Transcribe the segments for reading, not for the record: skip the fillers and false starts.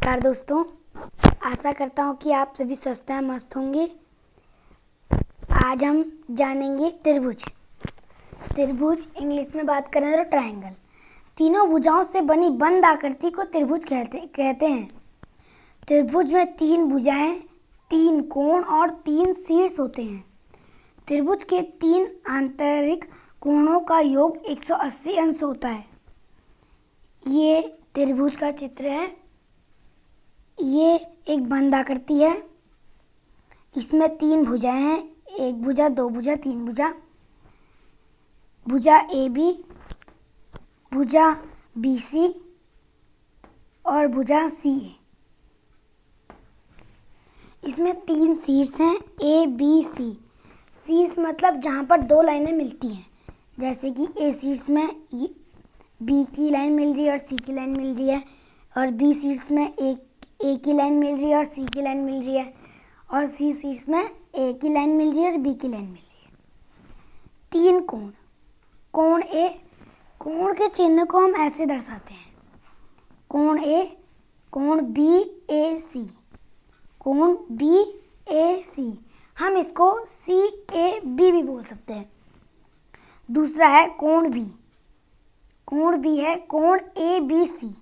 नमस्कार दोस्तों, आशा करता हूँ कि आप सभी स्वस्थ हैं, मस्त होंगे। आज हम जानेंगे त्रिभुज। त्रिभुज इंग्लिश में बात करें तो ट्रायंगल। तीनों भुजाओं से बनी बंद आकृति को त्रिभुज कहते हैं। त्रिभुज में 3 भुजाएं, 3 कोण और 3 शीर्ष होते हैं। त्रिभुज के 3 आंतरिक कोणों का योग 180 अंश होता है। ये त्रिभुज का चित्र है। ये एक बंद आकृति है। इसमें 3 भुजाएं हैं, 1 भुजा, 2 भुजा, 3 भुजा। भुजा AB, भुजा BC और भुजा CA। इसमें 3 शीर्ष हैं, ABC। शीर्ष मतलब जहाँ पर 2 लाइनें मिलती हैं, जैसे कि A शीर्ष में B की लाइन मिल रही है और C की लाइन मिल रही है, और B शीर्ष में A की लाइन मिल रही है और C की लाइन मिल रही है, और C शीर्ष में A की लाइन मिल रही है और B की लाइन मिल रही है। 3 कोण। कोण A, कोण के चिन्ह को हम ऐसे दर्शाते हैं, कोण A, कोण BAC, कोण BAC। हम इसको CAB भी बोल सकते हैं। दूसरा है कोण B। कोण B है कोण ABC,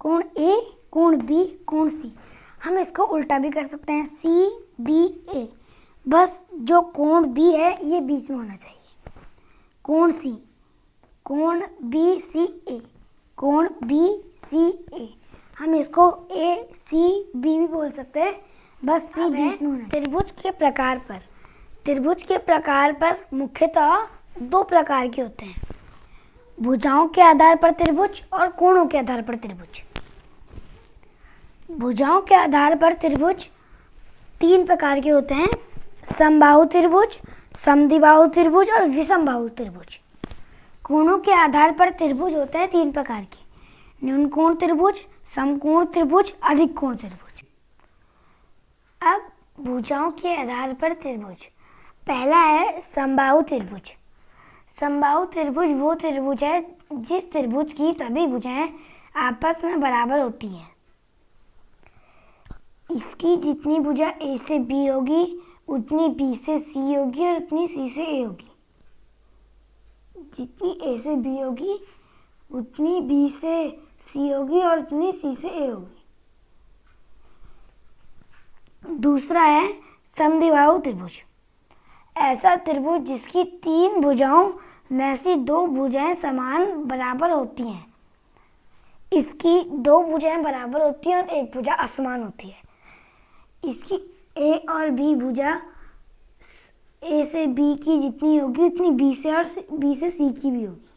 कोण A, कोण B, कोण C। हम इसको उल्टा भी कर सकते हैं, CBA। बस जो कोण B है ये बीच में होना चाहिए। कोण C, कोण BCA, कोण BCA। हम इसको ACB भी बोल सकते हैं, बस C बीच में होना चाहिए। त्रिभुज के प्रकार पर मुख्यतः 2 प्रकार के होते हैं, भुजाओं के आधार पर त्रिभुज और कोणों के आधार पर त्रिभुज। भुजाओं के आधार पर त्रिभुज 3 प्रकार के होते हैं, समबाहु त्रिभुज, समद्विबाहु त्रिभुज और विषमबाहु त्रिभुज। कोणों के आधार पर त्रिभुज होते हैं 3 प्रकार के, न्यून कोण त्रिभुज, समकोण त्रिभुज, अधिक कोण त्रिभुज। अब भुजाओं के आधार पर त्रिभुज, पहला है समबाहु त्रिभुज। समबाहु त्रिभुज वो त्रिभुज है जिस त्रिभुज की सभी भुजाएं आपस में बराबर होती हैं। इसकी जितनी भुजा A से B होगी उतनी B से C होगी और उतनी C से A होगी। जितनी A से B होगी उतनी B से C होगी और उतनी C से A होगी। दूसरा है समद्विबाहु त्रिभुज। ऐसा त्रिभुज जिसकी 3 भुजाओं में से 2 भुजाएं समान बराबर होती हैं। इसकी 2 भुजाएं बराबर होती हैं और 1 भुजा असमान होती है। इसकी A और B भुजा A से B की जितनी होगी उतनी B से और B से C की भी होगी,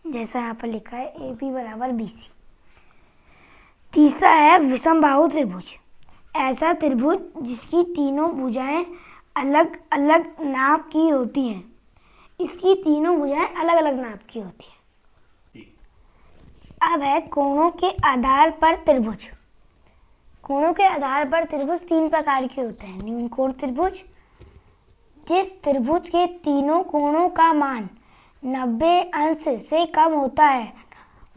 जैसा यहाँ पर लिखा है AB बराबर BC। तीसरा है विषमबाहु त्रिभुज। ऐसा त्रिभुज जिसकी तीनों भुजाएं अलग अलग नाप की होती हैं। इसकी तीनों भुजाएं अलग अलग नाप की होती हैं। अब है कोणों के आधार पर त्रिभुज। कोणों के आधार पर त्रिभुज 3 प्रकार के होते हैं, न्यून कोण त्रिभुज। जिस त्रिभुज के तीनों कोणों का मान 90 अंश से कम होता है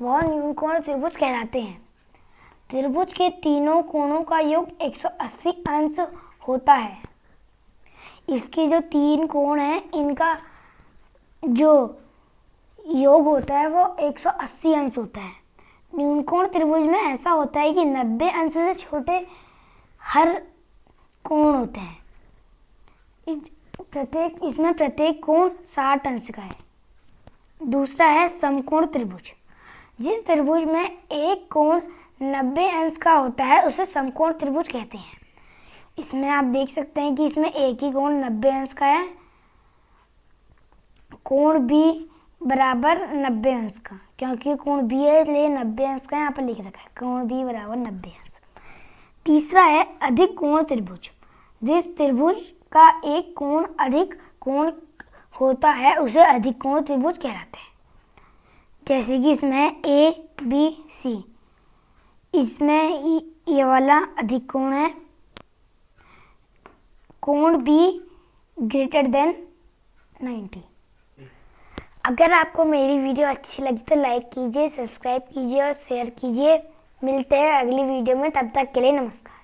वह न्यून कोण त्रिभुज कहलाते हैं। त्रिभुज के तीनों कोणों का योग 180 अंश होता है। इसके जो 3 कोण हैं इनका जो योग होता है वो 180 अंश होता है। न्यून कोण त्रिभुज में ऐसा होता है कि 90 अंश से छोटे हर कोण होते हैं। इसमें प्रत्येक कोण 60 अंश का है। दूसरा है समकोण त्रिभुज। जिस त्रिभुज में एक कोण 90 अंश का होता है उसे समकोण त्रिभुज कहते हैं। इसमें आप देख सकते हैं कि इसमें एक ही कोण 90 अंश का है, कोण B बराबर 90 अंश का, क्योंकि कोण B है इसलिए 90 अंश का यहाँ पर लिख रखा है, कोण B बराबर 90 अंश। तीसरा है अधिक कोण त्रिभुज। जिस त्रिभुज का एक कोण अधिक कोण होता है उसे अधिक कोण त्रिभुज कहलाते हैं। जैसे कि इसमें ABC, इसमें ये वाला अधिक कोण है, कोण B ग्रेटर देन 90। अगर आपको मेरी वीडियो अच्छी लगी तो लाइक कीजिए, सब्सक्राइब कीजिए और शेयर कीजिए। मिलते हैं अगली वीडियो में, तब तक के लिए नमस्कार।